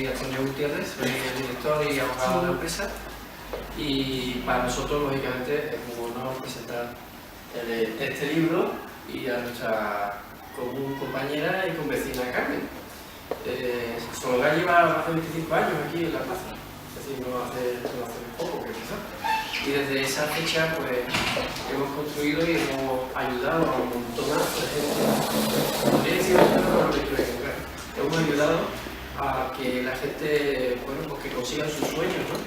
Soy Antonio Gutiérrez, soy el director y abogado de la empresa, y para nosotros, lógicamente, es un honor presentar este libro y a nuestra común compañera y convecina Carmen. Soledad lleva más de 25 años aquí en la plaza, es decir, no hace poco que empezó. Y desde esa fecha pues hemos construido y hemos ayudado a un montonazo de gente. Podría decir que hemos ayudado a que la gente, bueno, pues que consigan sus sueños, ¿no?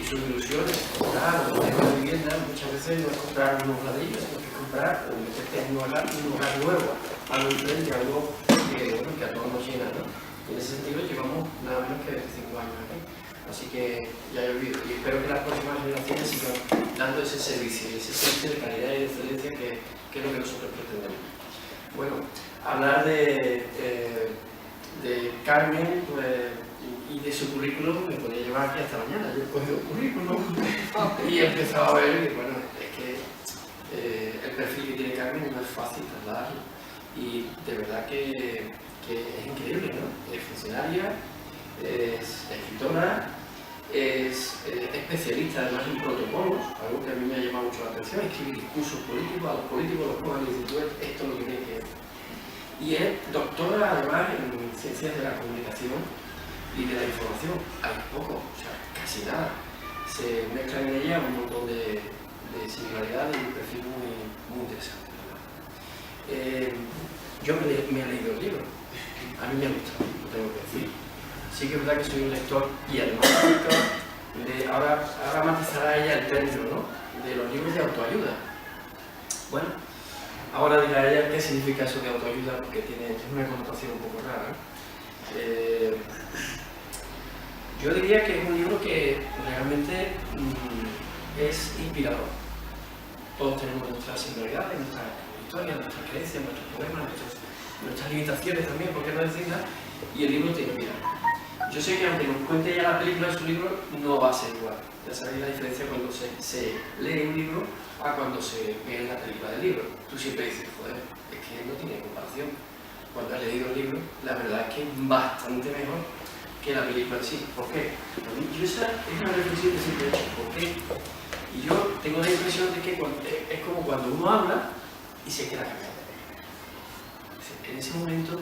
Y sus ilusiones, comprar o tener una vivienda. Muchas veces no es comprar unos ladrillos, sino que comprar o meterte en un lugar nuevo, algo diferente, algo que, bueno, que a todos nos llena, ¿no? Y en ese sentido llevamos nada menos que 25 años aquí. Así que ya he oído, y espero que las próximas generaciones sigan dando ese servicio de calidad y de excelencia que es lo que nosotros pretendemos. Bueno, hablar de Carmen pues, y de su currículum me podría llevar aquí hasta mañana. Yo he cogido currículum y he empezado a ver, y bueno, es que el perfil que tiene Carmen no es fácil trasladarlo. Y de verdad que es increíble, ¿no? Es funcionaria, es escritora, es especialista además en protocolos, algo que a mí me ha llamado mucho la atención, escribir discursos políticos, a los políticos los pongan y dicen, esto es lo que tiene que hacer. Y es doctora además en ciencias de la comunicación y de la información. Hay poco, o sea, casi nada. Se mezcla en ella un montón de singularidades y un perfil muy interesante, ¿verdad? Yo me he leído el libro, a mí me ha gustado, lo tengo que decir. Sí que es verdad que soy un lector y además un lector de, ahora matizará ella el término, ¿no? De los libros de autoayuda. Bueno, ahora dirá ella qué significa eso de autoayuda, porque tiene una connotación un poco rara. Yo diría que es un libro que realmente es inspirador. Todos tenemos nuestras singularidades, nuestras historias, nuestras creencias, nuestros problemas, nuestras limitaciones también, ¿por qué no decirlas? Y el libro te inspira. Yo sé que aunque nos cuente ya la película de su libro, no va a ser igual. Ya sabéis la diferencia cuando se lee un libro a cuando se ve la película del libro. Tú siempre dices, joder, es que no tiene comparación. Cuando has leído el libro, la verdad es que es bastante mejor que la película en sí. ¿Por qué? Yo esa es una reflexión que siempre he hecho. ¿Por qué? Y yo tengo la impresión de que es como cuando uno habla y se queda callado. En ese momento,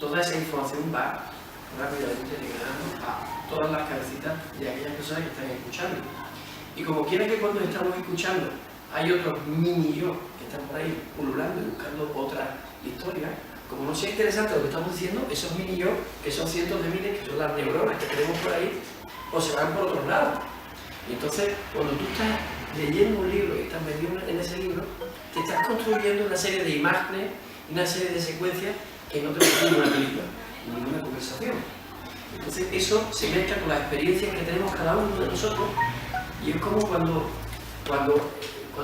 toda esa información va rápidamente llegando a todas las cabecitas de aquellas personas que están escuchando. Y como quiera que cuando estamos escuchando hay otros mini yo que están por ahí pululando y buscando otra historia, como no sea interesante lo que estamos diciendo, esos mini yo, que son cientos de miles, que son las neuronas que tenemos por ahí, pues se van por otros lados. Y entonces, cuando tú estás leyendo un libro y estás metido en ese libro, te estás construyendo una serie de imágenes, una serie de secuencias que no te contiene una película, ninguna conversación. Entonces eso se mezcla con las experiencias que tenemos cada uno de nosotros y es como cuando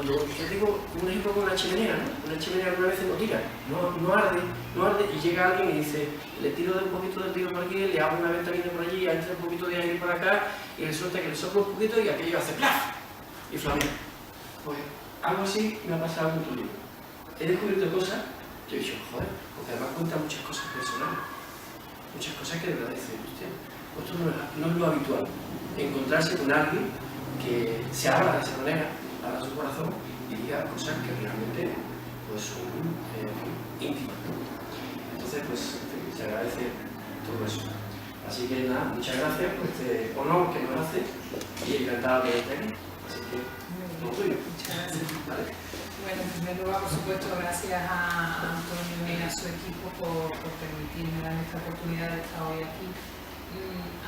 yo digo un ejemplo con una chimenea, ¿no? Una chimenea alguna vez no tira, no arde y llega alguien y dice, le tiro un poquito del tiro por aquí, le hago una ventanilla por allí, entra un poquito de aire por acá y resulta que le soplo un poquito y aquello hace ¡plaf! Y flamea. Pues algo así me ha pasado con tu libro. He descubierto cosas que he dicho, joder, porque además cuenta muchas cosas personales. Muchas cosas que de verdad dicen, hostia, esto no es lo habitual, encontrarse con alguien que se abra de esa manera, abra su corazón y diga cosas que realmente pues, son íntimas, ¿no? Entonces, pues, se agradece todo eso. Así que nada, muchas gracias por este honor que nos hace y encantado de estar aquí. Así que, todo tuyo. Muchas gracias. Vale. Bueno, en primer lugar, por supuesto, gracias a Antonio y a su equipo por permitirme dar esta oportunidad de estar hoy aquí.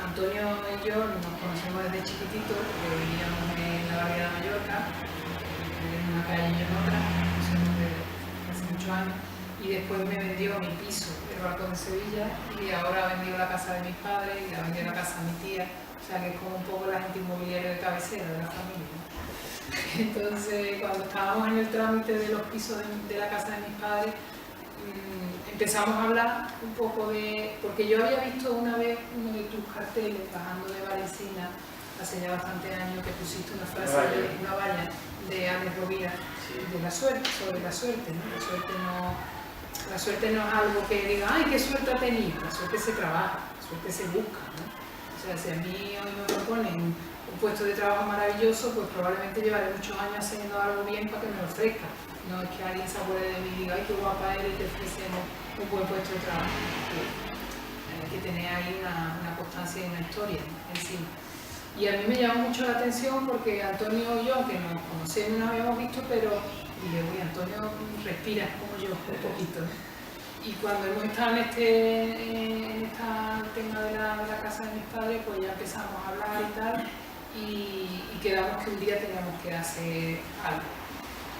Antonio y yo nos conocemos desde chiquititos, porque vivíamos en la Barriada de Mallorca, en una calle y en otra, nos conocemos desde hace muchos años, y después me vendió mi piso, el balcón de Sevilla, y ahora ha vendido la casa de mis padres y ha vendido la casa de mi tía, o sea que es como un poco la gente inmobiliaria de cabecera de la familia, ¿no? Entonces, cuando estábamos en el trámite de los pisos de la casa de mis padres, empezamos a hablar un poco de... Porque yo había visto una vez uno de tus carteles bajando de Valencina, hace ya bastantes años, que pusiste una frase de una valla de Alex Rovira, de la suerte, sobre la suerte, ¿no? La suerte no es algo que diga, ¡ay, qué suerte ha tenido! La suerte se trabaja, la suerte se busca, ¿no? O sea, si a mí hoy me proponen un puesto de trabajo maravilloso, pues probablemente llevaré muchos años haciendo algo bien para que me lo ofrezca. No es que alguien se acuerde de mí y diga, ay, qué guapa eres y te ofrecemos un buen puesto de trabajo. Hay que tener ahí una constancia y una historia encima. Y a mí me llamó mucho la atención porque Antonio y yo, aunque nos conocemos, no habíamos visto, pero dije, uy, Antonio respira como yo, un poquito. Y cuando hemos estado en este tema de la casa de mis padres, pues ya empezamos a hablar y tal, y quedamos que un día teníamos que hacer algo.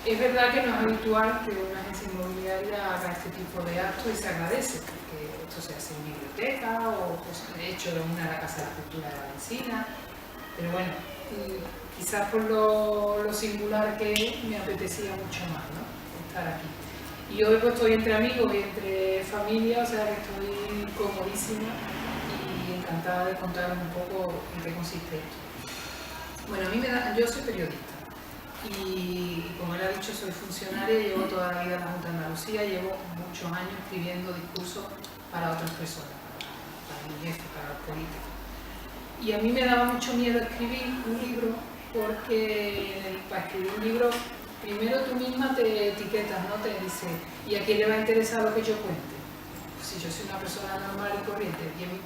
Es verdad que no es habitual que una agencia inmobiliaria haga este tipo de actos y se agradece, porque esto se hace en biblioteca o pues, de hecho en la Casa de la Cultura de Valencina, pero bueno, quizás por lo singular que es, me apetecía mucho más, ¿no?, estar aquí. Y hoy pues estoy entre amigos y entre familia, o sea que estoy comodísima y encantada de contaros un poco en qué consiste esto. Bueno, yo soy periodista y como él ha dicho, soy funcionaria, llevo toda la vida en la Junta de Andalucía, llevo muchos años escribiendo discursos para otras personas, para mi jefe, para los políticos. Y a mí me daba mucho miedo escribir un libro porque para escribir un libro primero tú misma te etiquetas, ¿no? Te dice, ¿y a quién le va a interesar lo que yo cuente? Pues si yo soy una persona normal y corriente,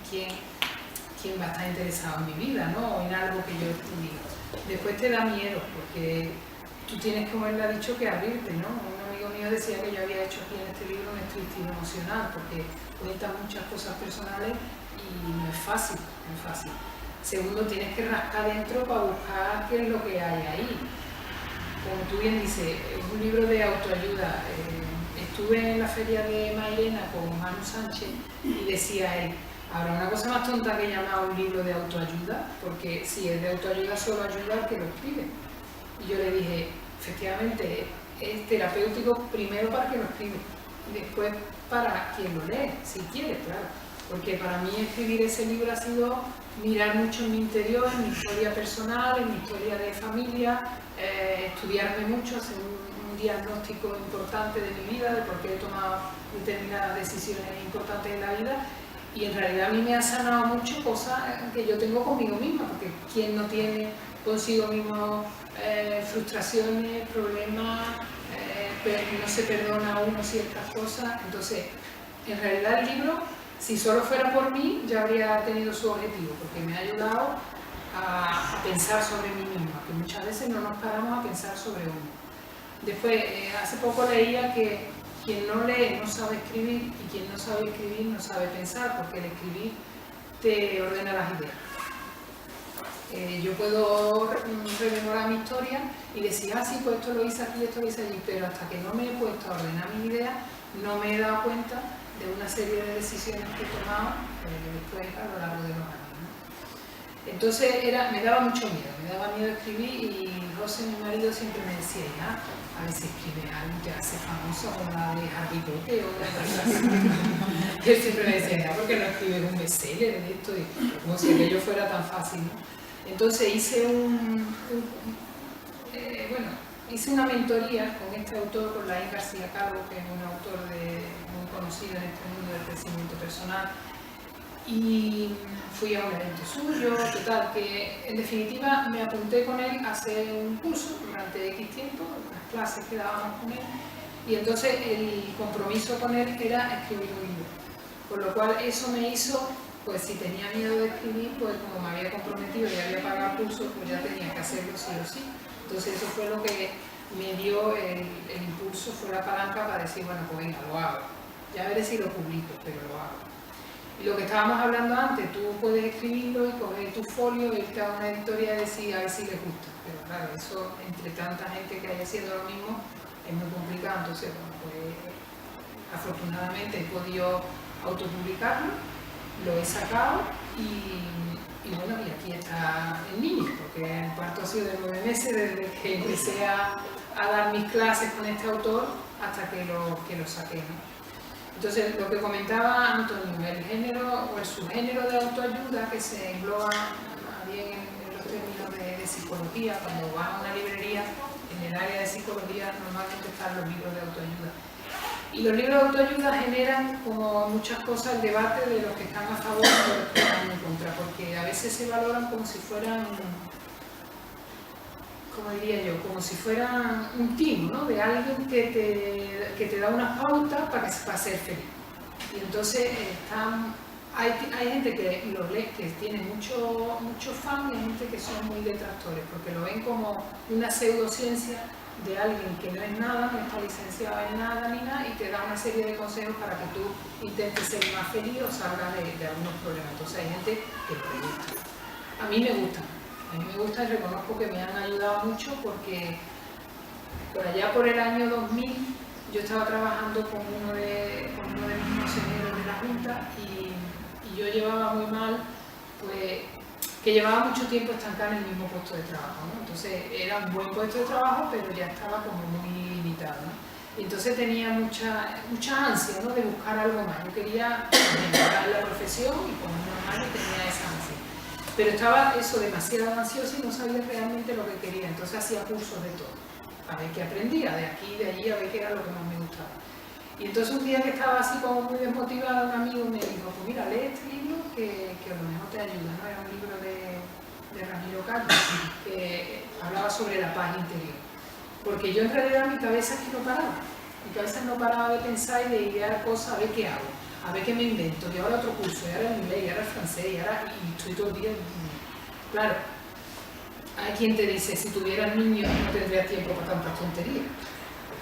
¿quién va a estar interesado en mi vida, ¿no? O en algo que yo diga. Después te da miedo, porque tú tienes, como él ha dicho, que abrirte, ¿no? Un amigo mío decía que yo había hecho aquí en este libro un striptease emocional, porque cuenta muchas cosas personales y no es fácil, no es fácil. Segundo, tienes que rascar dentro para buscar qué es lo que hay ahí. Como tú bien dices, es un libro de autoayuda. Estuve en la feria de Mairena con Manu Sánchez y decía él, habrá una cosa más tonta que llamar un libro de autoayuda, porque si es de autoayuda solo ayuda al que lo escribe. Y yo le dije, efectivamente, es terapéutico primero para que lo escribe y después para quien lo lee, si quiere, claro. Porque para mí escribir ese libro ha sido mirar mucho en mi interior, en mi historia personal, en mi historia de familia, estudiarme mucho, hacer un diagnóstico importante de mi vida, de por qué he tomado determinadas decisiones importantes en la vida. Y en realidad a mí me ha sanado mucho cosas que yo tengo conmigo misma, porque ¿quién no tiene consigo mismo frustraciones, problemas, no se perdona a uno ciertas cosas? Entonces, en realidad el libro, si solo fuera por mí, ya habría tenido su objetivo, porque me ha ayudado a pensar sobre mí misma, que muchas veces no nos paramos a pensar sobre uno. Después, hace poco leía que quien no lee no sabe escribir y quien no sabe escribir no sabe pensar, porque el escribir te ordena las ideas. Yo puedo rememorar mi historia y decir, ah, sí, pues esto lo hice aquí, esto lo hice allí, pero hasta que no me he puesto a ordenar mis ideas, no me he dado cuenta de una serie de decisiones que he tomado después a lo largo de los años, ¿no? Entonces me daba mucho miedo escribir, y José, mi marido, siempre me decía, ya, a ver si escribe algo que hace famoso, o la de Harry Potter o de otra cosa. Él siempre me decía, ya, ¿por qué no escribes un bestseller de esto? Y como si aquello fuera tan fácil, ¿no? Entonces hice hice una mentoría con este autor, con Laín García Calvo, que es un autor muy conocido en este mundo del crecimiento personal, y fui a un evento suyo, total, que en definitiva me apunté con él a hacer un curso durante X tiempo, unas clases que dábamos con él, y entonces el compromiso con él era escribir un libro, con lo cual eso me hizo, pues si tenía miedo de escribir, pues como me había comprometido y había pagado cursos, pues ya tenía que hacerlo sí o sí. Entonces eso fue lo que me dio el impulso, fue la palanca para decir, bueno, pues venga, lo hago. Ya veré si lo publico, pero lo hago. Y lo que estábamos hablando antes, tú puedes escribirlo y coger tu folio, irte a una editorial y decir a ver si les gusta. Pero claro, eso entre tanta gente que hay haciendo lo mismo es muy complicado. Entonces, bueno, pues afortunadamente he podido autopublicarlo, lo he sacado y bueno, y aquí está el niño, porque el parto ha sido de 9 meses desde que empecé a dar mis clases con este autor hasta que lo saqué, ¿no? Entonces, lo que comentaba Antonio, el género o el subgénero de autoayuda que se engloba bien en los términos de psicología, cuando vas a una librería, en el área de psicología normalmente están los libros de autoayuda. Y los libros de autoayuda generan, como muchas cosas, el debate de los que están a favor y de los que están en contra, porque a veces se valoran como si fueran, como diría yo, como si fueran un timo, ¿no? De alguien que te da unas pautas para ser feliz. Y entonces hay gente que lo lee, que tiene mucho fan, y hay gente que son muy detractores, porque lo ven como una pseudociencia de alguien que no es nada, no está licenciado en nada ni nada, y te da una serie de consejos para que tú intentes ser más feliz o salgas de algunos problemas. Entonces hay gente que le gusta. A mí me gusta y reconozco que me han ayudado mucho, porque por allá por el año 2000 yo estaba trabajando con uno de mis consejeros de la Junta, y yo llevaba muy mal, pues, que llevaba mucho tiempo estancada en el mismo puesto de trabajo, ¿no? Entonces era un buen puesto de trabajo, pero ya estaba como muy limitado, ¿no? Y entonces tenía mucha ansia, ¿no? De buscar algo más. Yo quería mejorar la profesión, y como normal yo tenía esa ansia. Pero estaba demasiado ansiosa y no sabía realmente lo que quería. Entonces hacía cursos de todo, a ver qué aprendía, de aquí y de allí, a ver qué era lo que más me gustaba. Y entonces un día que estaba así como muy desmotivada, un amigo me dijo, pues mira, lee este libro que a lo mejor te ayuda, ¿no? Era un libro de Ramiro Castro, que hablaba sobre la paz interior. Porque yo en realidad mi cabeza es que no paraba. Mi cabeza no paraba de pensar y de idear cosas, a ver qué hago, a ver qué me invento, y ahora otro curso, y ahora el inglés, y ahora el francés, y estoy todo el día. Claro, hay quien te dice, si tuvieras niños no tendrías tiempo para tantas tonterías.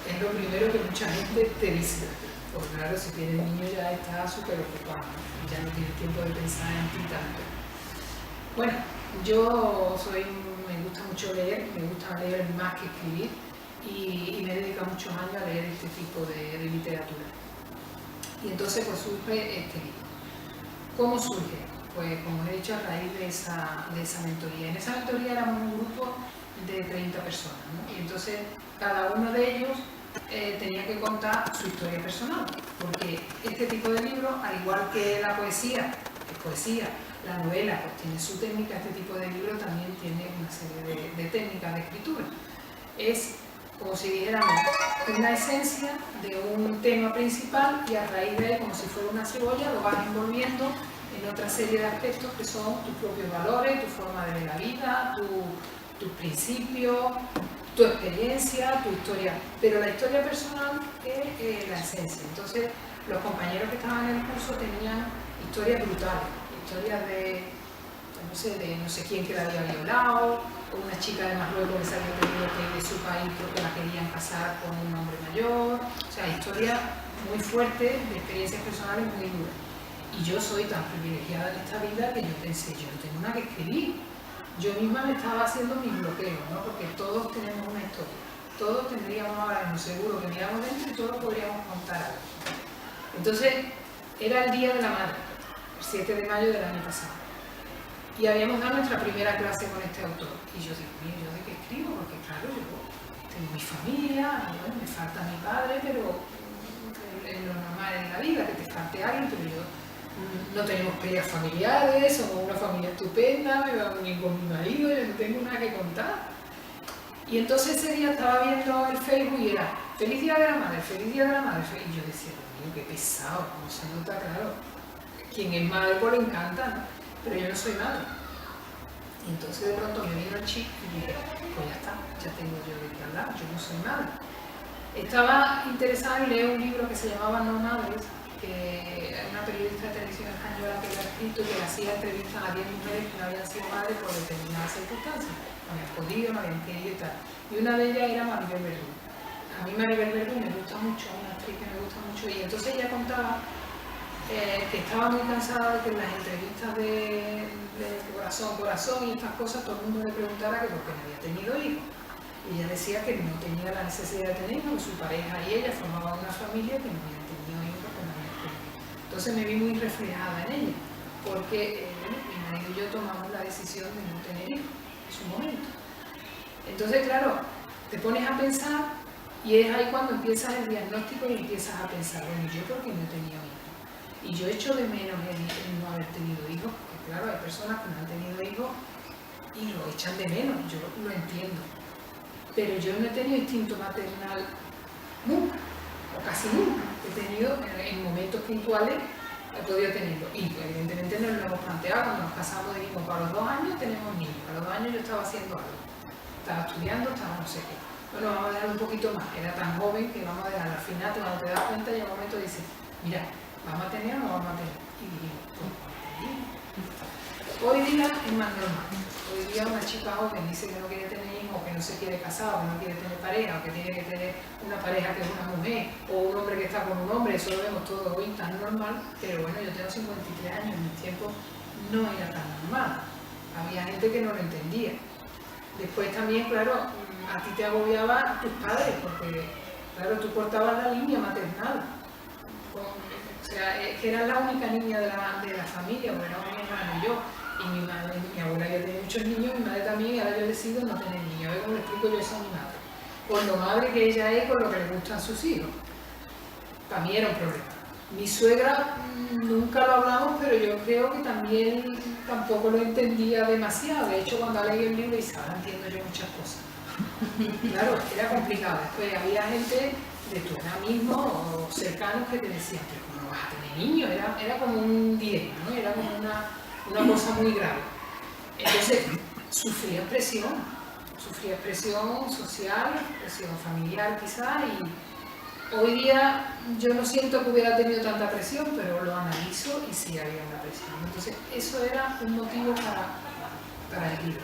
Es lo primero que mucha gente te dice. Porque claro, si tienes niños ya estás súper ocupado, ¿no? Ya no tienes tiempo de pensar en ti tanto. Bueno, me gusta mucho leer, me gusta leer más que escribir, y me he dedicado muchos años a leer este tipo de literatura. Y entonces pues surge este libro. ¿Cómo surge? Pues como he dicho, a raíz de esa mentoría. En esa mentoría éramos un grupo de 30 personas, ¿no? Y entonces cada uno de ellos tenía que contar su historia personal, porque este tipo de libros, al igual que la poesía, que es poesía, la novela pues tiene su técnica, este tipo de libro también tiene una serie de técnicas de escritura. Es como si dijéramos una esencia de un tema principal, y a raíz de él, como si fuera una cebolla, lo vas envolviendo en otra serie de aspectos que son tus propios valores, tu forma de ver la vida, tus principios, tu experiencia, tu historia. Pero la historia personal es la esencia. Entonces, los compañeros que estaban en el curso tenían historias brutales, historias de no sé quién que la había violado, o una chica de Marruecos que se había tenido que ir de su país porque la querían casar con un hombre mayor. O sea, historias muy fuertes, de experiencias personales muy duras. Y yo soy tan privilegiada en esta vida que yo pensé, yo no tengo nada que escribir. Yo misma me estaba haciendo mis bloqueos, ¿no? Porque todos tenemos una historia. Todos tendríamos ahora mismo seguro que miramos dentro y todos podríamos contar algo. Entonces, era el Día de la Madre, el 7 de mayo del año pasado. Y habíamos dado nuestra primera clase con este autor. Y yo digo, mira, ¿yo de qué escribo? Porque claro, yo tengo mi familia, bueno, me falta mi padre, pero es lo normal en la vida, que te falte alguien, pero yo no tenemos peleas familiares, somos una familia estupenda, me va muy bien con mi marido, yo no tengo nada que contar. Y entonces ese día estaba viendo el Facebook y era Feliz Día de la Madre, Feliz Día de la Madre. Y yo decía, Dios mío, qué pesado, como se nota, claro. Quien es madre pues le encanta, ¿no? Pero yo no soy madre. Y entonces de pronto me vino el chip y dije, pues ya está, ya tengo yo de qué hablar, yo no soy madre. Estaba interesada en leer un libro que se llamaba No Madres, que una periodista de televisión española que lo ha escrito y que le hacía entrevistas a 10 mujeres que no habían sido madres por determinadas circunstancias. No habían podido, no habían querido y tal. Y una de ellas era Maribel Verdú. A mí Maribel Verdú me gusta mucho, una actriz que me gusta mucho, y entonces ella contaba que estaba muy cansada de que en las entrevistas de corazón y estas cosas todo el mundo le preguntara que por qué no había tenido hijos. Y ella decía que no tenía la necesidad de tener hijos, su pareja y ella formaban una familia que no habían tenido hijos porque no habían tenido. Entonces me vi muy reflejada en ella, porque mi marido y yo tomamos la decisión de no tener hijos en su momento. Entonces, claro, te pones a pensar y es ahí cuando empiezas el diagnóstico y empiezas a pensar, bueno, ¿y yo por qué no he tenido hijos? Y yo echo de menos el no haber tenido hijos, porque claro, hay personas que no han tenido hijos y lo echan de menos, yo lo entiendo. Pero yo no he tenido instinto maternal nunca, o casi nunca. Es tenido en momentos puntuales, he podido tenerlo. Y evidentemente nos lo hemos planteado, cuando nos casamos dijimos, para los 2 años tenemos niños, para los 2 años yo estaba haciendo algo, estaba estudiando, estaba no sé qué. Bueno, vamos a dejar un poquito más, era tan joven que vamos a dejar al final, cuando te das cuenta, llega un momento y dices, mira, ¿vamos a tener o no vamos a tener? Y dijimos, pues hoy día es más normal. Hoy día una chica joven dice que no quiere tener hijos, que no se quiere casar, o que no quiere tener pareja, o que tiene que tener una pareja que es una mujer, o un hombre que está con un hombre, eso lo vemos todo hoy tan normal, pero bueno, yo tengo 53 años, en mi tiempo no era tan normal. Había gente que no lo entendía. Después también, claro, a ti te agobiaban tus padres, porque claro, tú cortabas la línea maternal. O sea, que era la única niña de la familia, porque éramos mi hermano y yo. Y mi abuela ya tenía muchos niños, mi madre también, y ahora yo decido no tener niños. A ver cómo le explico yo eso a mi madre. Con lo madre que ella es, con lo que le gustan sus hijos. Para mí era un problema. Mi suegra, nunca lo hablamos, pero yo creo que también tampoco lo entendía demasiado. De hecho, cuando leí el libro, dice, ahora entiendo yo muchas cosas. Claro, era complicado. Después había gente de tu edad mismo o cercanos que te decían, pero ¿cómo vas a tener niños? Era como un dilema, ¿no? Era como una cosa muy grave. Entonces, sufría presión social, presión familiar quizá, y hoy día yo no siento que hubiera tenido tanta presión, pero lo analizo y sí había una presión. Entonces, eso era un motivo para el libro.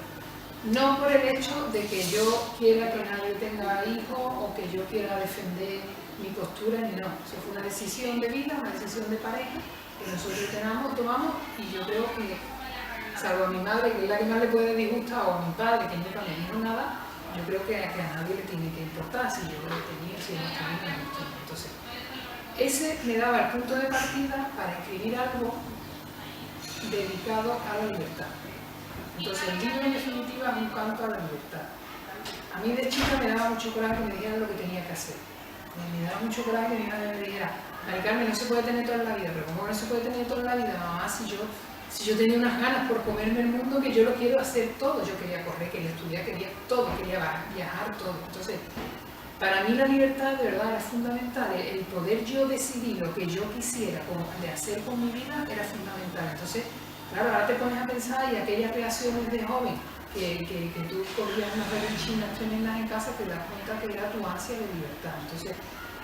No por el hecho de que yo quiera que nadie tenga hijos o que yo quiera defender mi postura, ni no. Eso fue una decisión de vida, una decisión de pareja que nosotros tomamos, y yo creo que, salvo a mi madre, que es la que más le puede disgustar, o a mi padre, que nunca me dijo nada, yo creo que a nadie le tiene que importar si yo lo tenía, si no tenía, no tenía. Entonces, ese me daba el punto de partida para escribir algo dedicado a la libertad. Entonces, el libro en definitiva es un canto a la libertad. A mí de chica me daba mucho coraje que me dijeran lo que tenía que hacer. Me daba mucho coraje que mi madre me dijera, Mari Carmen, no se puede tener toda la vida, pero ¿cómo no se puede tener toda la vida, mamá? Si yo tenía unas ganas por comerme el mundo, que yo lo quiero hacer todo. Yo quería correr, quería estudiar, quería todo, quería viajar, todo. Entonces, para mí la libertad de verdad era fundamental. El poder yo decidir lo que yo quisiera de hacer con mi vida era fundamental. Entonces, claro, ahora te pones a pensar y aquellas reacciones de joven que tú cogías unas revenchinas tremendas en casa, te das cuenta que era tu ansia de libertad. Entonces,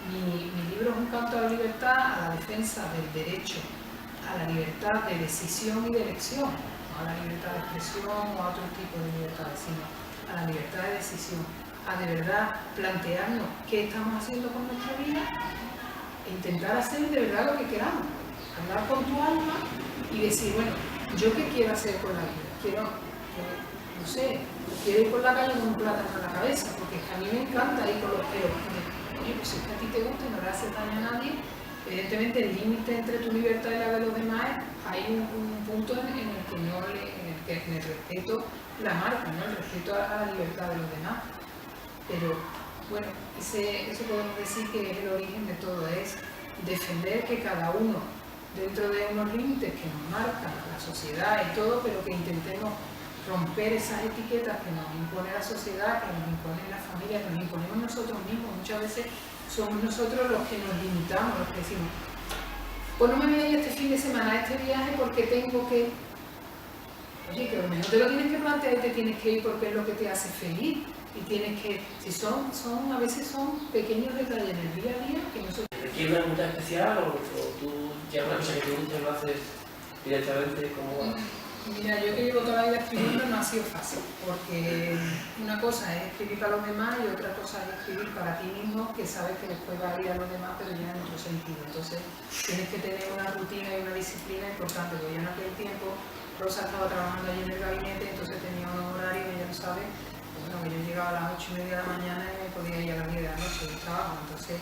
mi libro es un canto a la libertad, a la defensa del derecho, a la libertad de decisión y de elección, no a la libertad de expresión o a otro tipo de libertades, sino a la libertad de decisión, a de verdad plantearnos qué estamos haciendo con nuestra vida e intentar hacer de verdad lo que queramos, hablar con tu alma y decir, bueno, ¿yo qué quiero hacer con la vida? Quiero ir por la calle con un plátano en la cabeza, porque es que a mí me encanta ir por los pelos. Oye, pues si es que a ti te gusta y no le hace daño a nadie, evidentemente el límite entre tu libertad y la de los demás, hay un punto en el que en el respeto la marca, ¿no? El respeto a la libertad de los demás. Pero bueno, eso podemos decir que es el origen de todo, es defender que cada uno, dentro de unos límites que nos marcan la sociedad y todo, pero que intentemos romper esas etiquetas que nos impone la sociedad, que nos impone la familia, que nos imponemos nosotros mismos. Muchas veces somos nosotros los que nos limitamos, los que decimos, pues no me voy a ir este fin de semana a este viaje porque tengo que... Oye, que a lo mejor te lo tienes que plantear y te tienes que ir porque es lo que te hace feliz. Y tienes que... Si a veces son pequeños detalles en el día a día que nosotros... ¿Quieres una pregunta especial o tú ya una cosa que te gusta y lo haces directamente como...? Mira, yo que llevo toda la vida escribiendo no ha sido fácil, porque una cosa es escribir para los demás y otra cosa es escribir para ti mismo, que sabes que después va a ir a los demás, pero ya en otro sentido. Entonces, tienes que tener una rutina y una disciplina importante, porque yo en aquel tiempo, Rosa estaba trabajando allí en el gabinete, entonces tenía un horario, ella lo sabe, bueno, que yo llegaba a las 8:30 de la mañana y me podía ir a las 10 de la noche del trabajo. Entonces,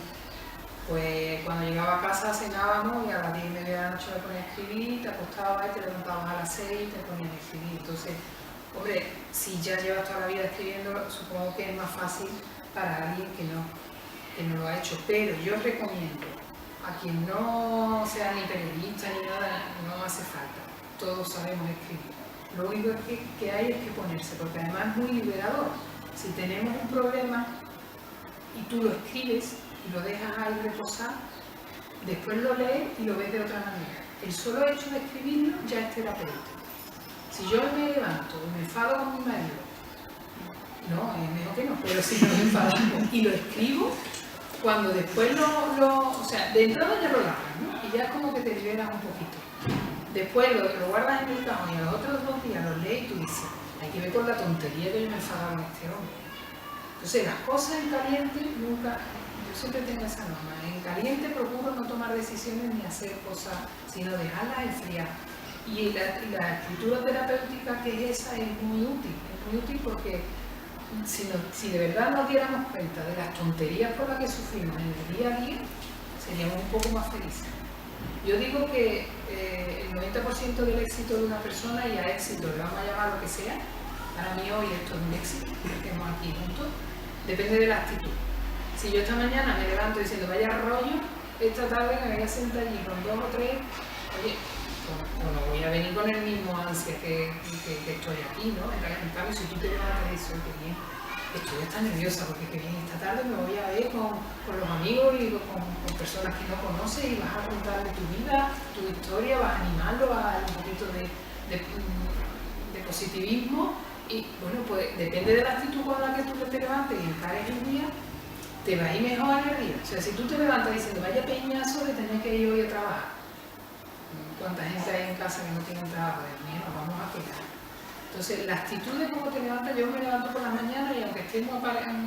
pues cuando llegaba a casa cenábamos y a las 10:30 de la noche me ponía a escribir, te acostabas y te levantabas a las 6 y te ponías a escribir. Entonces, hombre, si ya llevas toda la vida escribiendo, supongo que es más fácil para alguien que no lo ha hecho. Pero yo recomiendo a quien no sea ni periodista ni nada, no hace falta. Todos sabemos escribir. Lo único que hay es que ponerse, porque además es muy liberador. Si tenemos un problema y tú lo escribes, y lo dejas ahí reposar, después lo lees y lo ves de otra manera. El solo hecho de escribirlo ya es terapéutico. Si yo me levanto y me enfado con mi marido, no, es mejor que no, pero si no me enfadamos y lo escribo, cuando después o sea, de entrada ya lo largas, ¿no? Y ya es como que te liberas un poquito. Después lo guardas en el cajón y a los otros 2 días lo lees y tú dices, hay que ver con la tontería que yo me enfadaba con este hombre. Entonces, las cosas en caliente nunca, yo siempre tengo esa norma, en caliente procuro no tomar decisiones ni hacer cosas, sino dejarlas enfriar. Y la escritura terapéutica que es esa es muy útil porque si de verdad nos diéramos cuenta de las tonterías por las que sufrimos en el día a día, seríamos un poco más felices. Yo digo que el 90% del éxito de una persona, y a éxito le vamos a llamar lo que sea, para mí hoy esto es un éxito, que estemos aquí juntos, depende de la actitud. Si yo esta mañana me levanto diciendo vaya rollo, esta tarde me voy a sentar allí con 2 o 3, oye, pues no voy a venir con el mismo ansia que estoy aquí, ¿no? En cambio, si tú te levantas y dices, qué bien, estoy hasta nerviosa porque qué bien, esta tarde me voy a ver con los amigos y con personas que no conoces y vas a contarle tu vida, tu historia, vas a animarlo a un poquito de positivismo y bueno, pues depende de la actitud con la que tú te levantes y encares el día, te va a ir mejor en el día. O sea, si tú te levantas diciendo vaya peñazo de tener que ir hoy a trabajar, ¿cuánta gente hay en casa que no tiene trabajo? Dios mío, nos vamos a quedar. Entonces, la actitud de cómo te levantas, yo me levanto por la mañana y aunque estemos en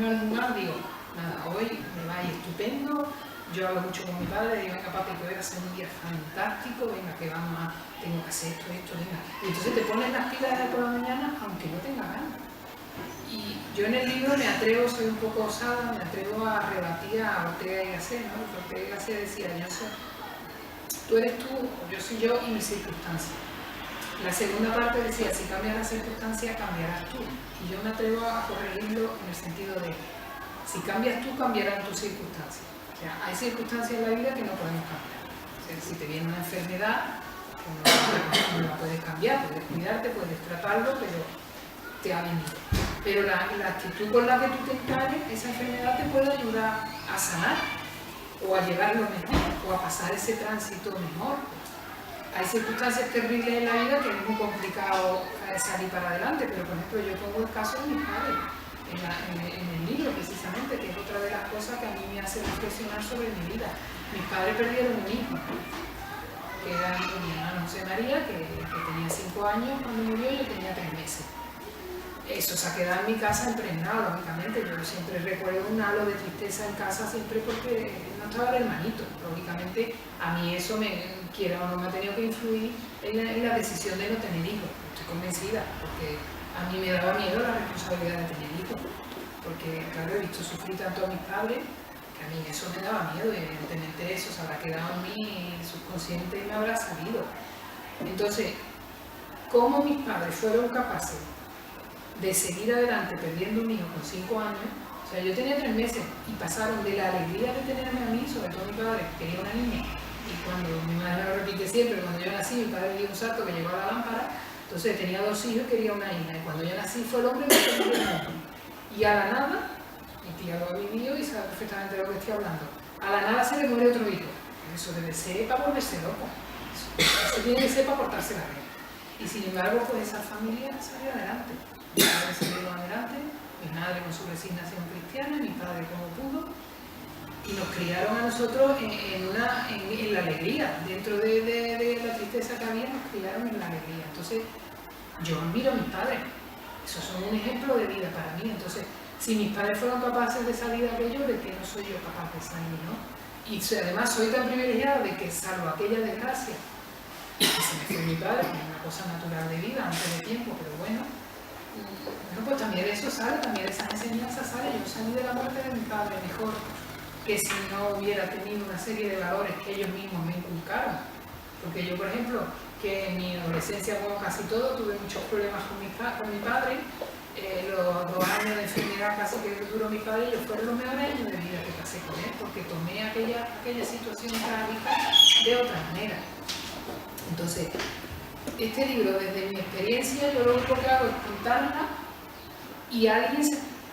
un lugar, digo, nada, hoy me va a ir estupendo, yo hablo mucho con mi padre, digo, venga papi, que hoy va a ser un día fantástico, venga, que tengo que hacer esto, venga. Y entonces te pones las pilas por la mañana, aunque no tenga ganas. Y yo en el libro me atrevo, soy un poco osada, me atrevo a rebatir a Ortega y Gasset, ¿no? Porque Ortega y Gasset decía, tú eres tú, yo soy yo y mis circunstancias. La segunda parte decía, si cambias las circunstancias, cambiarás tú. Y yo me atrevo a corregirlo en el sentido de, si cambias tú, cambiarán tus circunstancias. O sea, hay circunstancias en la vida que no podemos cambiar. O sea, si te viene una enfermedad, no la puedes cambiar, puedes cuidarte, puedes tratarlo, pero te ha venido. Pero la actitud con la que tú te encares, esa enfermedad te puede ayudar a sanar, o a llevarlo mejor, o a pasar ese tránsito mejor. Hay circunstancias terribles en la vida que es muy complicado salir para adelante, pero por ejemplo yo pongo el caso de mis padres en el libro precisamente, que es otra de las cosas que a mí me hace reflexionar sobre mi vida. Mis padres perdieron un hijo, que era mi hermano José María, que tenía 5 años cuando murió y yo tenía 3 meses. Eso se ha quedado en mi casa impregnado, lógicamente. Yo siempre recuerdo un halo de tristeza en casa, siempre porque no estaba el hermanito. Lógicamente, a mí eso, quiera o no, me ha tenido que influir en la decisión de no tener hijos. Estoy convencida, porque a mí me daba miedo la responsabilidad de tener hijos. Porque, claro, he visto sufrir tanto a mis padres, que a mí eso me daba miedo, y evidentemente eso se habrá quedado en mí subconsciente y me habrá salido. Entonces, ¿cómo mis padres fueron capaces de seguir adelante perdiendo un hijo con 5 años? O sea, yo tenía 3 meses y pasaron de la alegría de tenerme a mí, sobre todo mi padre, que quería una niña, y cuando mi madre me lo repite siempre, cuando yo nací, mi padre me dio un salto que llegó a la lámpara, entonces tenía 2 hijos y quería una hija, y cuando yo nací fue el hombre que me dio el mundo. Y a la nada, mi tía lo ha vivido y sabe perfectamente de lo que estoy hablando, a la nada se le muere otro hijo. Eso debe ser para volverse loco, eso tiene que ser para portarse la vida. Y sin embargo, pues esa familia salió adelante. Mi padre salió adelante, mi madre con su resignación cristiana, mi padre como pudo, y nos criaron a nosotros en la alegría. Dentro de la tristeza que había, nos criaron en la alegría. Entonces, yo admiro a mis padres. Esos son un ejemplo de vida para mí. Entonces, si mis padres fueron capaces de salir de aquello, ¿de qué no soy yo capaz de salir, no? Y además soy tan privilegiada de que, salvo aquella desgracia, que se me fue mi padre, que es una cosa natural de vida, antes de tiempo, pero bueno, pues también de eso sale, también de esas enseñanzas sale. Yo salí de la muerte de mi padre mejor que si no hubiera tenido una serie de valores que ellos mismos me inculcaron. Porque yo, por ejemplo, que en mi adolescencia, como casi todo, tuve muchos problemas con mi padre. Los 2 años de enfermedad casi que duró mi padre, ellos fueron los mejores años de vida que pasé con él, porque tomé aquella situación trágica de otra manera. Entonces, este libro, desde mi experiencia, yo lo único que hago es contarla, y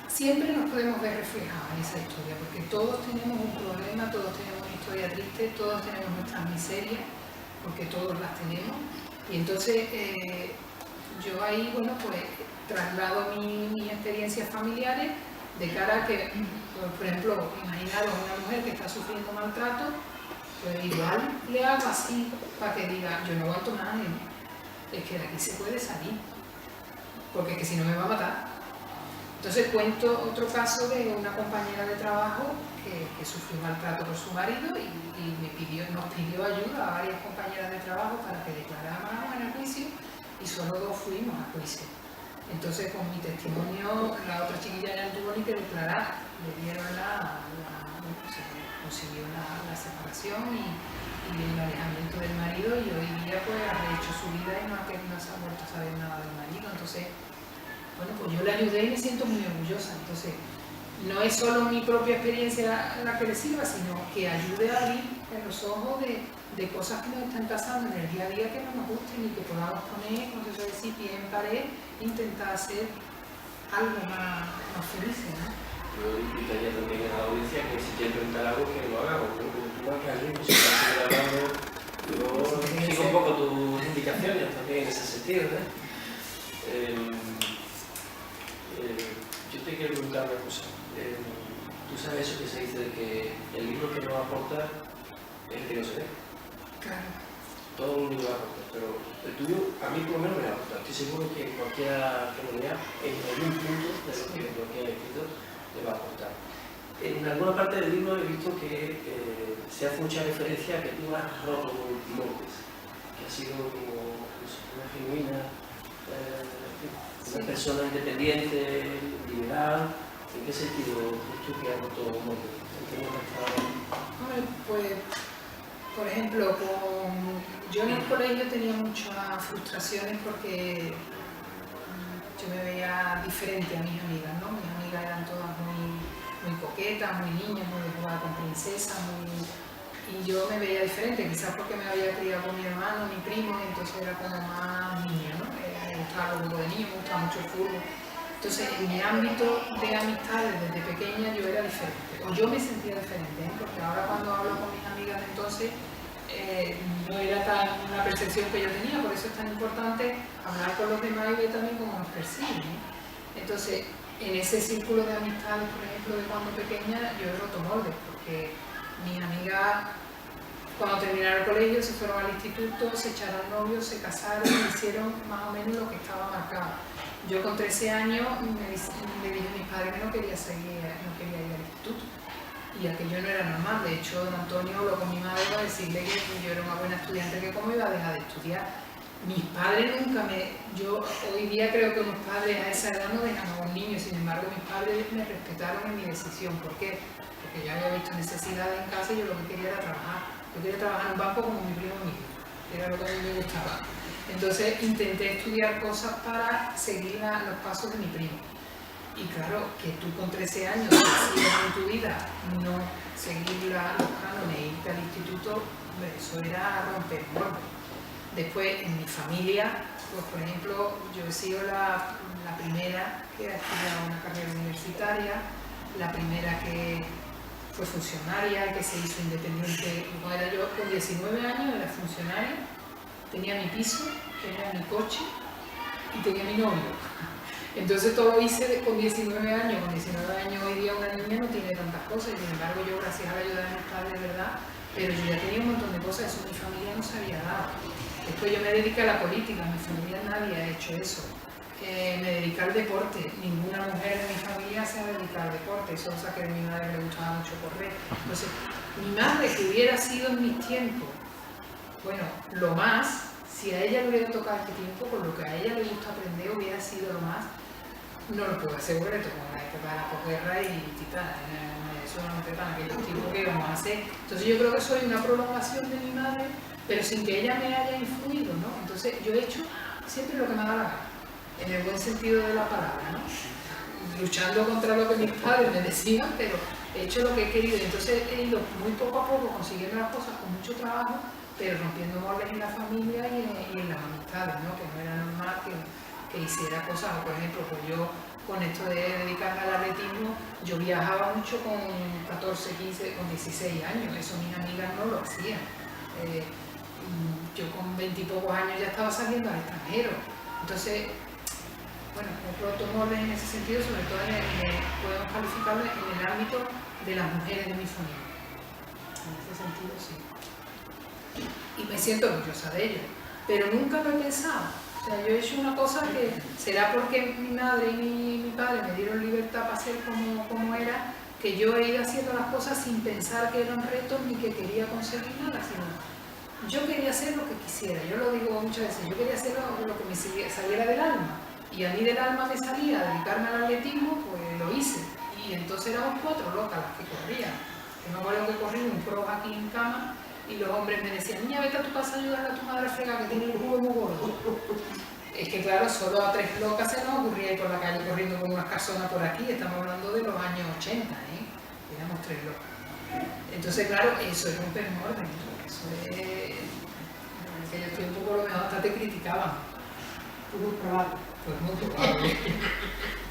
siempre nos podemos ver reflejados en esa historia, porque todos tenemos un problema, todos tenemos una historia historia triste, todos tenemos nuestras miserias, porque todos las tenemos, y entonces yo ahí, bueno, pues traslado mis experiencias familiares de cara a que, por ejemplo, imaginaros una mujer que está sufriendo maltrato, pues igual le hago así para que diga, yo no aguanto más, es que de aquí se puede salir, porque es que si no me va a matar. Entonces cuento otro caso de una compañera de trabajo que sufrió maltrato por su marido y nos pidió ayuda a varias compañeras de trabajo para que declaráramos en el juicio, y solo 2 fuimos a juicio. Entonces, con mi testimonio, la otra chiquilla ya no tuvo ni que declarar, le dieron consiguió la separación y el alejamiento del marido, y hoy día pues ha rehecho su vida y no se ha vuelto a saber nada del marido. Entonces, bueno, pues yo le ayudé y me siento muy orgullosa. Entonces, no es solo mi propia experiencia la que le sirva, sino que ayude a abrir en los ojos de cosas que nos están pasando en el día a día que no nos gusten, y que podamos poner, como se suele decir, pie en pared, e intentar hacer algo más feliz, ¿no? Yo invitaría también a la audiencia que si quiere preguntar algo, que lo haga, porque tú vas a alguien que se está hablando, yo sigo un poco tus indicaciones también en ese sentido, ¿no? Yo te quiero preguntar una cosa. Tú sabes eso que se dice de que el libro que nos aporta es el que no se ve. Claro. Todo el libro va a aportar, pero el tuyo a mí por lo menos me va a aportar. Estoy seguro que cualquier comunidad en algún punto de lo que he escrito le va a aportar. En alguna parte del libro he visto que se hace mucha referencia a que tú has roto moldes, que has sido como una genuina, una persona independiente, liberal. ¿En qué sentido crees tú que has roto moldes? Hombre, pues, por ejemplo, yo en el colegio tenía muchas frustraciones porque yo me veía diferente a mis amigas, ¿no? Mis amigas eran todas muy coquetas, muy niñas, muy de jugar con princesas, y yo me veía diferente, quizás porque me había criado con mi hermano, mi primo, y entonces era como más niña, ¿no? Me gustaba el grupo de niños, me gustaba mucho el fútbol. Entonces, en mi ámbito de amistades desde pequeña yo era diferente, o yo me sentía diferente, ¿eh? Porque ahora cuando hablo con mis amigas de entonces, no era tan una percepción que yo tenía, por eso es tan importante hablar con los demás y ver también cómo nos perciben, ¿eh? Entonces, en ese círculo de amistades, por ejemplo, de cuando pequeña, yo he roto moldes, porque mis amigas, cuando terminaron el colegio, se fueron al instituto, se echaron novios, se casaron y hicieron más o menos lo que estaba marcado. Yo con 13 años me dije a mis padres que no quería ir al instituto, y aquello no era normal. De hecho, don Antonio habló con mi madre para decirle que yo era una buena estudiante, que cómo iba a dejar de estudiar. Mis padres yo hoy día creo que unos padres a esa edad no dejan a un niño, sin embargo mis padres me respetaron en mi decisión. ¿Por qué? Porque yo había visto necesidades en casa y yo lo que quería era trabajar. Yo quería trabajar en un banco como mi primo mismo, que era lo que a mí me gustaba. Entonces intenté estudiar cosas para seguir los pasos de mi primo. Y claro, que tú con 13 años decidas en tu vida no seguir los cánones e irte al instituto, eso era romper moldes. Después, en mi familia, pues por ejemplo, yo he sido la primera que ha estudiado una carrera universitaria, la primera que fue funcionaria, que se hizo independiente. Cuando era yo con 19 años era funcionaria, tenía mi piso, tenía mi coche y tenía mi novio. Entonces todo lo hice con 19 años. Con 19 años hoy día una niña no tiene tantas cosas, y sin embargo yo, gracias a la ayuda de mis padres, ¿verdad? Pero yo ya tenía un montón de cosas, eso mi familia no se había dado. Después yo me dediqué a la política, mi familia nadie ha hecho eso. Me dediqué al deporte, ninguna mujer de mi familia se ha dedicado al deporte, eso es que a mi madre le gustaba mucho correr. Entonces, mi madre, que hubiera sido en mis tiempos, bueno, lo más, si a ella le hubiera tocado este tiempo, con lo que a ella le gusta aprender, hubiera sido lo más, no lo puedo asegurar, como la época de la posguerra y titana, eso no me preparan aquellos tipos que íbamos a hacer. Entonces yo creo que soy una prolongación de mi madre, pero sin que ella me haya influido, ¿no? Entonces yo he hecho siempre lo que me ha dado la gana, en el buen sentido de la palabra, ¿no? Luchando contra lo que mis padres me decían, pero he hecho lo que he querido. Entonces he ido muy poco a poco consiguiendo las cosas con mucho trabajo, pero rompiendo moldes en la familia y en las amistades, ¿no? Que no era normal que hiciera cosas. Por ejemplo, pues yo con esto de dedicarme al atletismo, yo viajaba mucho con 14, 15, con 16 años, eso mis amigas no lo hacían. Yo con 20 y pocos años ya estaba saliendo al extranjero. Entonces, bueno, otro orden en ese sentido, sobre todo podemos calificarlo en el ámbito de las mujeres de mi familia. En ese sentido, sí. Y me siento orgullosa de ello, pero nunca lo he pensado. O sea, yo he hecho una cosa que será porque mi madre y mi padre me dieron libertad para ser como era, que yo he ido haciendo las cosas sin pensar que eran retos ni que quería conseguir nada, sino yo quería hacer lo que quisiera. Yo lo digo muchas veces, yo quería hacer lo que me saliera del alma. Y a mí del alma me salía dedicarme al atletismo, pues lo hice. Y entonces éramos 4 locas las que corrían. Yo me acuerdo que corrí un cross aquí en cama y los hombres me decían, niña, vete a tu casa a ayudarle a tu madre a fregar, que tiene el culo muy gordo. Es que claro, solo a 3 locas se nos ocurría ir por la calle corriendo con unas personas por aquí. Estamos hablando de los años 80, éramos 3 locas. Entonces claro, eso era un desorden. Eso es... En aquel tiempo por lo menos hasta te criticaban. Muy probable. Pues muy probable.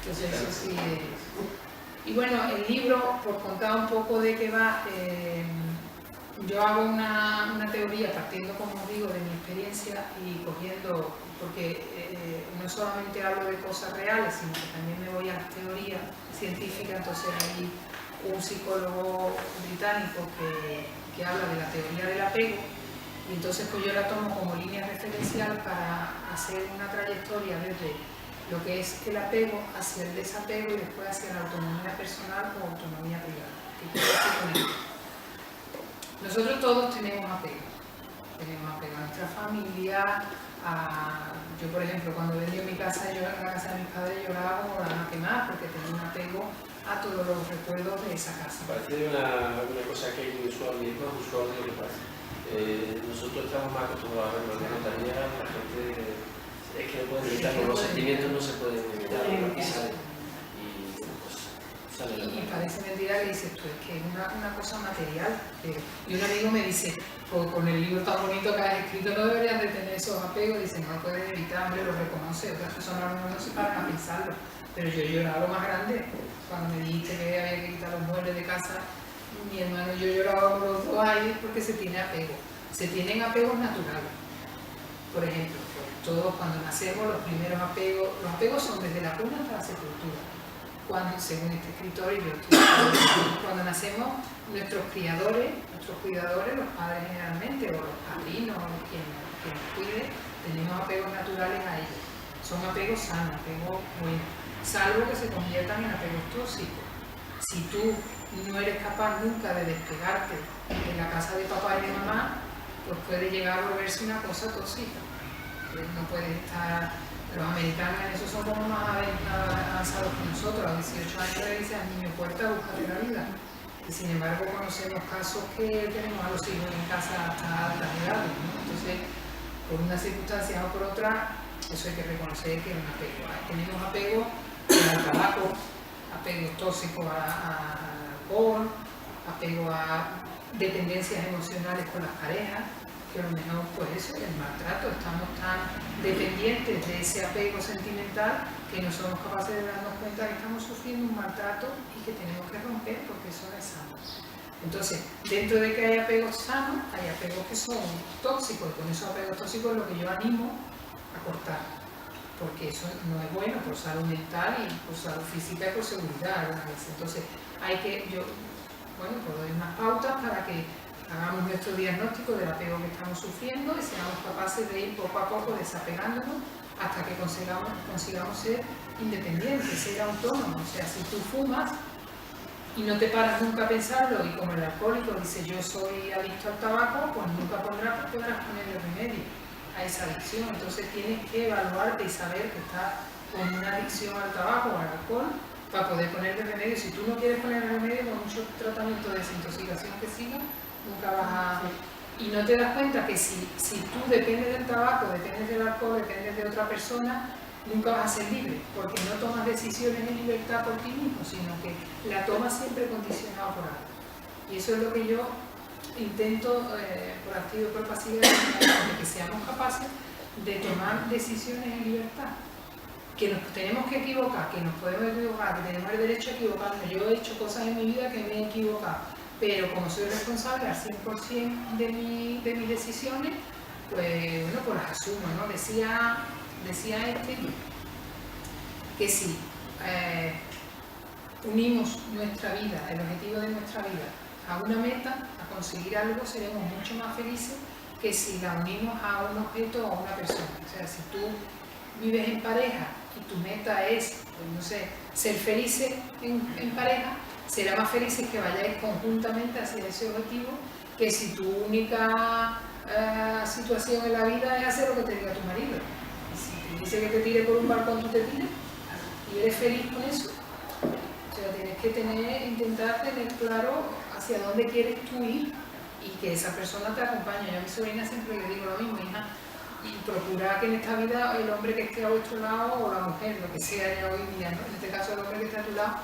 Entonces eso sí es... Y bueno, el libro, por contar un poco de qué va, yo hago una teoría partiendo, como os digo, de mi experiencia y cogiendo, porque no solamente hablo de cosas reales, sino que también me voy a las teorías científicas. Entonces hay un psicólogo británico que habla de la teoría del apego, y entonces pues yo la tomo como línea referencial para hacer una trayectoria desde lo que es el apego hacia el desapego y después hacia la autonomía personal o autonomía privada. ¿Qué quiero decir con esto? Nosotros todos tenemos apego. Tenemos apego a nuestra familia, yo por ejemplo cuando vendí mi casa, yo en la casa de mis padres lloraba como la van a quemar porque tenía un apego a todos los recuerdos de esa casa. Parece una cosa que es muy usual, y es más usual de lo que parece. Nosotros estamos más acostumbrados a ver la notaría, la gente es que no pueden evitarlo, los sentimientos no se pueden evitar, y salen. Y bueno, pues sale la Y parece mentira que dices tú, es que es una cosa material. Y un amigo me dice, pues, con el libro tan bonito que has escrito no deberías de tener esos apegos. Dice, no lo puedes evitar, hombre, lo reconoce, otras personas no se paran a pensarlo. Pero yo he llorado más grande cuando me dijiste que había que quitar los muebles de casa. Mi hermano y yo lloraba por los 2 años porque se tiene apego. Se tienen apegos naturales. Por ejemplo, todos cuando nacemos, los primeros apegos, los apegos son desde la cuna hasta la sepultura. Según este escritor, y yo cuando nacemos, nuestros cuidadores, los padres generalmente, o los padrinos, o quien nos cuide, tenemos apegos naturales a ellos. Son apegos sanos, apegos buenos, salvo que se conviertan en apegos tóxicos. Si tú no eres capaz nunca de despegarte de la casa de papá y de mamá, pues puede llegar a volverse una cosa tóxica. No puedes estar... Los americanos en eso son como más avanzados que nosotros. A 18 años le dicen al niño, puerta, búscate la vida. Y sin embargo conocemos casos que tenemos a los hijos en casa hasta altas edades, ¿no? Entonces, por una circunstancia o por otra, eso hay que reconocer que es un apego. Tenemos apego al tabaco, apegos tóxicos al alcohol, apego a dependencias emocionales con las parejas, que a lo mejor pues eso, el maltrato, estamos tan dependientes de ese apego sentimental que no somos capaces de darnos cuenta que estamos sufriendo un maltrato y que tenemos que romper porque eso no es sano. Entonces, dentro de que hay apegos sanos, hay apegos que son tóxicos, y con esos apegos tóxicos es lo que yo animo a cortar, porque eso no es bueno por salud mental y por salud física y por seguridad algunas veces. Entonces, hay que, pues doy unas pautas para que hagamos nuestro diagnóstico del apego que estamos sufriendo y seamos capaces de ir poco a poco desapegándonos hasta que consigamos ser independientes, ser autónomos. O sea, si tú fumas y no te paras nunca a pensarlo, y como el alcohólico dice yo soy adicto al tabaco, pues nunca podrás ponerle remedio a esa adicción. Entonces tienes que evaluarte y saber que estás con una adicción al tabaco o al alcohol para poder ponerle remedio. Si tú no quieres ponerle remedio, con mucho tratamiento de desintoxicación que siga, nunca vas a... Y no te das cuenta que si tú dependes del tabaco, dependes del alcohol, dependes de otra persona, nunca vas a ser libre, porque no tomas decisiones en libertad por ti mismo, sino que la tomas siempre condicionado por algo. Y eso es lo que yo intento, por activo y por pasiva, de que seamos capaces de tomar decisiones en libertad. que nos tenemos que equivocar, que nos podemos equivocar, que tenemos el derecho a equivocarnos. Yo he hecho cosas en mi vida que me he equivocado, pero como soy responsable al 100% de mis decisiones, pues bueno, pues las asumo, ¿no? Decía que si unimos nuestra vida, el objetivo de nuestra vida, a una meta, a conseguir algo, seremos mucho más felices que si la unimos a un objeto o a una persona. O sea, si tú vives en pareja y tu meta es, pues no sé, ser felices en pareja, será más felices que vayáis conjuntamente hacia ese objetivo que si tu única situación en la vida es hacer lo que te diga tu marido. Y si te dice que te tire por un balcón, tú te tiras y eres feliz con eso. O sea, tienes que intentar tener claro hacia dónde quieres tú ir y que esa persona te acompañe. Yo a mi sobrina siempre le digo lo mismo, hija, y procura que en esta vida el hombre que esté a vuestro lado o la mujer, lo que sea ya hoy día, ¿no? En este caso el hombre que está a tu lado,